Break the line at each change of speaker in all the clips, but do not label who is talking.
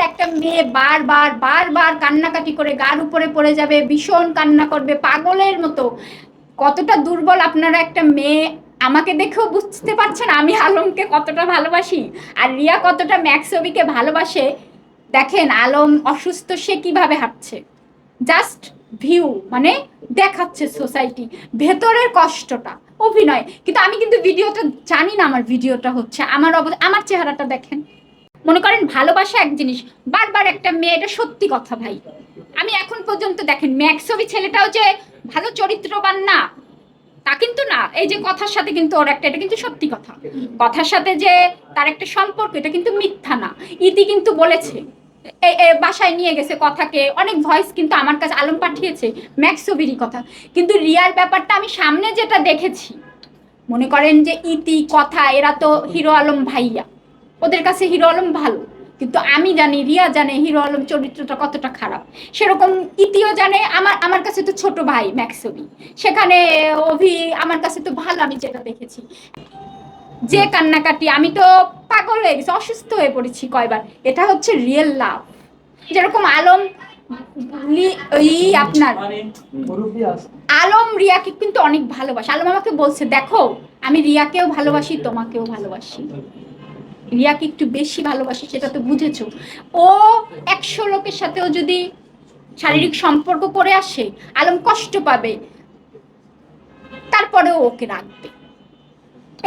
একটা মেয়ে বারবার বারবার কান্নাকাটি করে গার উপরে পড়ে যাবে, ভীষণ কান্না করবে পাগলের মতো। কতটা দুর্বল আপনারা একটা মেয়ে আমাকে দেখেও বুঝতে পারছেন আমি আলমকে কতটা ভালোবাসি, আর রিয়া কতটা ম্যাক্সবিকে ভালোবাসে। দেখেন আলম অসুস্থ, সে কিভাবে হাঁটছে, জাস্ট ভিউ মানে দেখাচ্ছে সোসাইটি, ভেতরের কষ্টটা অভিনয়। কিন্তু আমি কিন্তু ভিডিওটা জানি না আমার ভিডিওটা হচ্ছে, আমার চেহারাটা দেখেন। মনে করেন ভালোবাসা এক জিনিস, বারবার একটা মেয়ে, এটা সত্যি কথা ভাই। আমি এখন পর্যন্ত দেখেন ম্যাক্সবি ছেলেটাও যে ভালো চরিত্রবান না তা কিন্তু না, এই যে কথার সাথে কিন্তু ওর একটা, এটা কিন্তু সত্যি কথা, কথার সাথে যে তার একটা সম্পর্ক এটা কিন্তু মিথ্যা না। ইতি কিন্তু বলেছে, বাসায় নিয়ে গেছে কথাকে, অনেক ভয়েস কিন্তু আমার কাছে আলম পাঠিয়েছে ম্যাক্সবিরই কথা। কিন্তু রিয়ার ব্যাপারটা আমি সামনে যেটা দেখেছি, মনে করেন যে ইতি কথা, এরা তো হিরো আলম ভাইয়া, ওদের কাছে হিরো আলম ভালো, কিন্তু আমি জানি, রিয়া জানে হিরো আলম চরিত্রটা কতটা খারাপ। সেরকম ইতিও জানে, আমার কাছে তো ছোট ভাই ম্যাক্সবি, সেখানে অভি আমার কাছে তো ভালো, আমি যেটা দেখেছি। যে কান্নাকাটি, আমি তো পাগল হয়ে গেছি, অসুস্থ হয়ে পড়েছি কয়বার। এটা হচ্ছে রিয়েল লাভ। যেরকম আলম আপনার আলম রিয়াকে কিন্তু অনেক ভালোবাসে। আলম আমাকে বলছে দেখো আমি রিয়াকেও ভালোবাসি তোমাকেও ভালোবাসি, রিয়াকে একটু বেশি ভালোবাসি, সেটা তো বুঝেছো। ও 100 লোকের সাথেও যদি শারীরিক সম্পর্ক করে আসে আলম কষ্ট পাবে, তারপরেও ওকে রাখবে।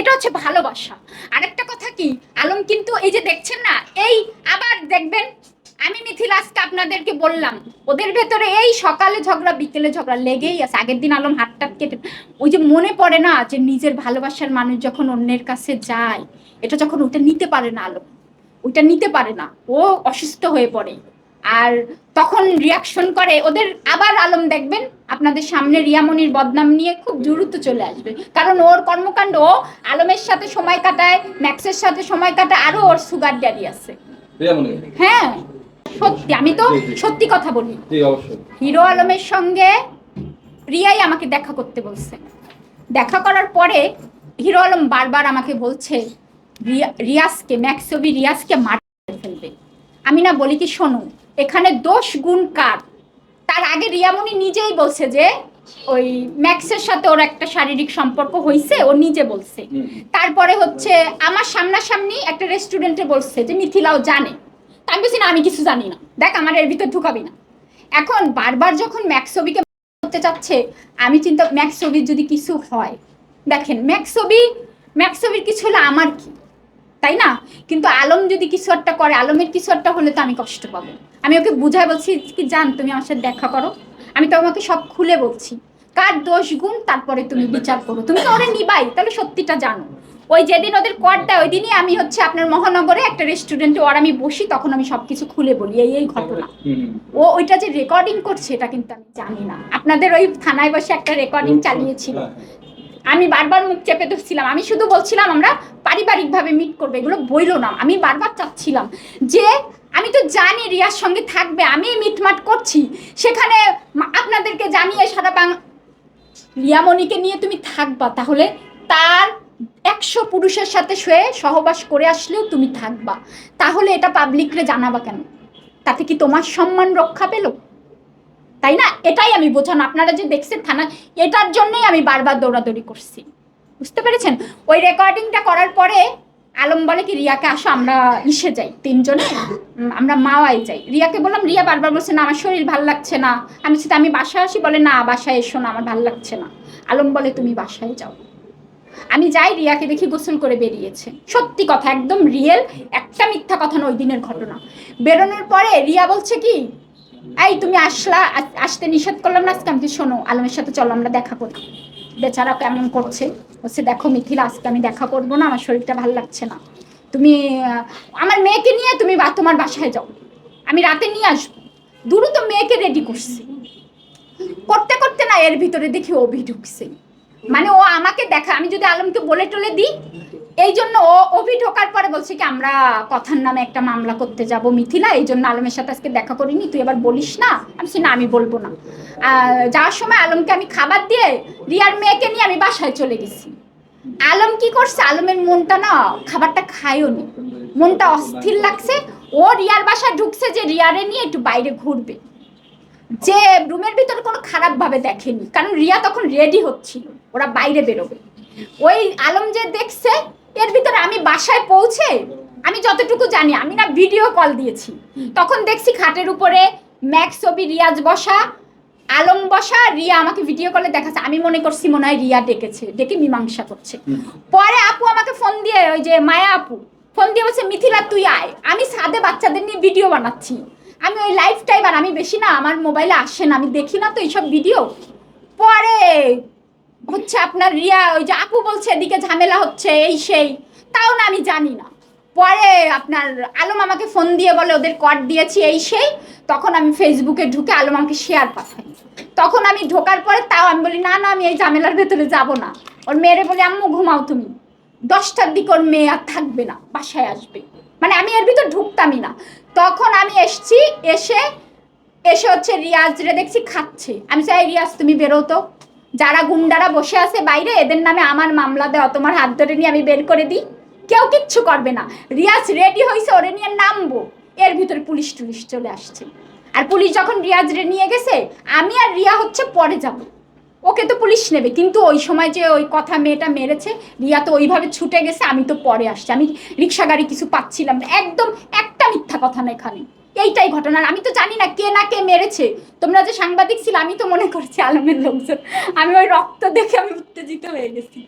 এটা হচ্ছে ভালোবাসা। আরেকটা কথা কি, আলম কিন্তু এই যে দেখছেন না, এই আবার দেখবেন, আমি মিথিলা আজকে আপনাদেরকে বললাম ওদের ভেতরে এই সকালে ঝগড়া বিকেলে ঝগড়া লেগেই আছে। আগের দিন আলম হাতটাত কেটে, ওই যে মনে পড়ে না যে নিজের ভালোবাসার মানুষ যখন অন্যের কাছে যায়, এটা যখন ওটা নিতে পারে না আলম, ওইটা নিতে পারে না, ও অসুস্থ হয়ে পড়ে আর তখন রিয়াকশন করে ওদের। আবার আলম দেখবেন আপনাদের সামনে রিয়ামনির বদনাম নিয়ে খুব দ্রুত চলে আসবে, কারণ ওর কর্মকাণ্ড, ও আলমের সাথে সময় কাটায়, ম্যাক্সের সাথে সময় কাটায়, আরো ওর সুগার ড্যাডি আছে। হ্যাঁ সত্যি, আমি তো সত্যি কথা বলি। হিরো আলমের সঙ্গে রিয়াই আমাকে দেখা করতে বলছে, দেখা করার পরে হিরো আলম বারবার আমাকে বলছে রিয়াজকে, ম্যাক্সবি রিয়াজকে মারতে ফেলবে। আমি না বলি কি শোনো, এখানে দোষ গুণ কার? তার আগে রিয়ামণি নিজেই বলছে যে ওই ম্যাক্সের সাথে ওর একটা শারীরিক সম্পর্ক হয়েছে, ও নিজে বলছে। তারপরে হচ্ছে আমার সামনাসামনি একটা রেস্টুরেন্টে বলছে যে মিথিলাও জানে। আমি বলছি না আমি কিছু জানি না, দেখ আমার এর ভিতর ঢুকাবি না। এখন বারবার যখন ম্যাক্সবিকে করতে চাচ্ছে, আমি চিন্তা ম্যাক্সবির যদি কিছু হয়, দেখেন ম্যাক্সবির কিছু হলে আমার কি, তাই না? কিন্তু আলম যদি কিছু একটা করে, আলমের কিছু একটা হলে তো আমি কষ্ট পাবো। আমি ওকে বুঝাই বলছি কি জান তুমি আমার সাথে দেখা করো, আমি তো আমাকে সব খুলে বলছি, কার দোষ গুণ তারপরে তুমি বিচার করো, তুমি তো ওরে নিবাই তাহলে সত্যিটা জানো। ওই যেদিন ওদের কর দেয় ওই দিনই আমি হচ্ছে আপনার মহানগরে একটা রেস্টুরেন্টে ওর আমি বসি, তখন আমি সবকিছু খুলে বলি এই ঘটনা। ও ওইটা যে রেকর্ডিং করছে এটা কিন্তু আমি জানি না, আপনাদের ওই থানায় বসে একটা রেকর্ডিং চালিয়েছিল, আমি বারবার মুখ চেপে ধরছিলাম, আমি শুধু বলছিলাম আমরা পারিবারিকভাবে মিট করবো, এগুলো বইলো না। আমি বারবার চাচ্ছিলাম যে আমি তো জানি রিয়ার সঙ্গে থাকবে, আমি মিটমাট করছি, সেখানে আপনাদেরকে জানিয়ে সারা রিয়ামণিকে নিয়ে তুমি থাকবা, তাহলে তার 100 পুরুষের সাথে শুয়ে সহবাস করে আসলেও তুমি থাকবা, তাহলে এটা পাবলিকরে জানাবা কেন? তাতে কি তোমার সম্মান রক্ষা পেল? তাই না? এটাই আমি বোঝানো, আপনারা যে দেখছেন থানা, এটার জন্যই আমি বারবার দৌড়াদৌড়ি করছি, বুঝতে পেরেছেন? ওই রেকর্ডিংটা করার পরে আলম বলে কি রিয়াকে আসো আমরা ইসে যাই, 3 জনে আমরা মাওয়াই যাই। রিয়াকে বললাম, রিয়া বারবার বলছে না আমার শরীর ভাল লাগছে না। আমি সেটা আমি বাসায় আসি, বলে না বাসায় এসো না আমার ভাল লাগছে না। আলম বলে তুমি বাসায় যাও। আমি যাই, রিয়াকে দেখি গোসল করে বেরিয়েছে, সত্যি কথা একদম রিয়েল, একটা মিথ্যা কথা না, ওই দিনের ঘটনা। বেরোনোর পরে রিয়া বলছে কি এই তুমি আসতে নিষেধ করলাম না আজকে, আমি শোনো আলমের সাথে চলো আমরা দেখা করি। বেচারা কেমন করছে, বলছে দেখো মিথিলা আজকে আমি দেখা করবো না, আমার শরীরটা ভালো লাগছে না, তুমি আমার মেয়েকে নিয়ে তুমি তোমার বাসায় যাও, আমি রাতে নিয়ে আসবো। দ্রুত মেয়েকে রেডি করছি, করতে করতে না এর ভিতরে দেখি অভি ঢুকছে। মানে ও আমাকে দেখা, আমি যদি আলমকে বলে টলে দিই, এই জন্য ও অভি ঢোকার পরে বলছে কি আমরা কথার নামে একটা মামলা করতে যাব মিথিলা, এই জন্য আলমের সাথে আজকে দেখা করিনি, তুই এবার বলিস না। আমি না আমি বলবো না। যাওয়ার সময় আলমকে আমি খাবার দিয়ে রিয়ার মেয়েকে নিয়ে আমি বাসায় চলে গেছি। আলম কি করছে, আলমের মনটা না খাবারটা খায়ও নি, মনটা অস্থির লাগছে, ও রিয়ার বাসায় ঢুকছে যে রিয়ারে নিয়ে একটু বাইরে ঘুরবে, যে রুমের ভিতরে কোনো খারাপ ভাবে দেখেনি, কারণ রিয়া তখন রেডি হচ্ছিল ওরা বাইরে বেরোবে। ওই আলম যে দেখছে, এর ভিতরে আমি বাসায় পৌঁছে আমি যতটুকু জানি, আমি না ভিডিও কল দিয়েছি, তখন দেখছি খাটের উপরে ম্যাক্স ছবি রিয়াজ বসা, আলম বসা, রিয়া আমাকে ভিডিও কলে দেখাচ্ছে। আমি মনে করছি মনে হয় রিয়া ডেকেছে, ডেকে মীমাংসা করছে। পরে আপু আমাকে ফোন দিয়ে, ওই যে মায়া আপু ফোন দিয়ে বলছে মিথিলা তুই আয়, আমি ছাদে বাচ্চাদের নিয়ে ভিডিও বানাচ্ছি। আমি ওই লাইফ টাইম, আর আমি বেশি না, আমার মোবাইলে আসে না, আমি দেখি না তো এইসব ভিডিও। পরে হচ্ছে আপনার রিয়া, ওই যে আপু বলছে এদিকে ঝামেলা হচ্ছে এই সেই, তাও না আমি জানি না। পরে আপনার আলম আমাকে ফোন দিয়ে বলে ওদের কর দিয়েছি এই সেই, তখন আমি ফেসবুকে ঢুকে আলম আমাকে শেয়ার পাঠাই। তখন আমি ঢোকার পরে তাও আমি বলি না না আমি এই ঝামেলার ভেতরে যাব না। ওর মেয়েরে বলি আম্মু ঘুমাও তুমি, 10টার দিকে ওর মেয়ে আর থাকবে না, বাসায় আসবে। মানে আমি এর ভিতর ঢুকতামই না। তখন আমি এসছি, এসে এসে হচ্ছে রিয়াজরে দেখছি খাচ্ছে। আমি চাই রিয়াজ তুমি বেরো তো, যারা গুন্ডারা বসে আছে বাইরে এদের নামে আমার মামলা দেওয়া, তোমার হাত ধরে নিয়ে আমি বের করে দিই, কেউ কিচ্ছু করবে না। রিয়াজ রেডি হয়েছে ওরে নিয়ে নামবো, এর ভিতরে পুলিশ টুলিশ চলে আসছে। আর পুলিশ যখন রিয়াজরে নিয়ে গেছে, আমি আর রিয়া হচ্ছে পরে যাব, ওকে তো পুলিশ নেবে, কিন্তু ওই সময় যে ওই কথা মেয়েটা মেরেছে, রিয়া তো ওইভাবে ছুটে গেছে, আমি তো পরে আসছি, আমি রিক্সা গাড়ি কিছু পাচ্ছিলাম না, একদম একটা মিথ্যা কথা না এখানে। এইটাই ঘটনা, আমি তো জানি না কে না কে মেরেছে। তোমরা যে সাংবাদিক ছিল, আমি তো মনে করছি আলমের লোকজন, আমি ওই রক্ত দেখে আমি উত্তেজিত হয়ে গেছি।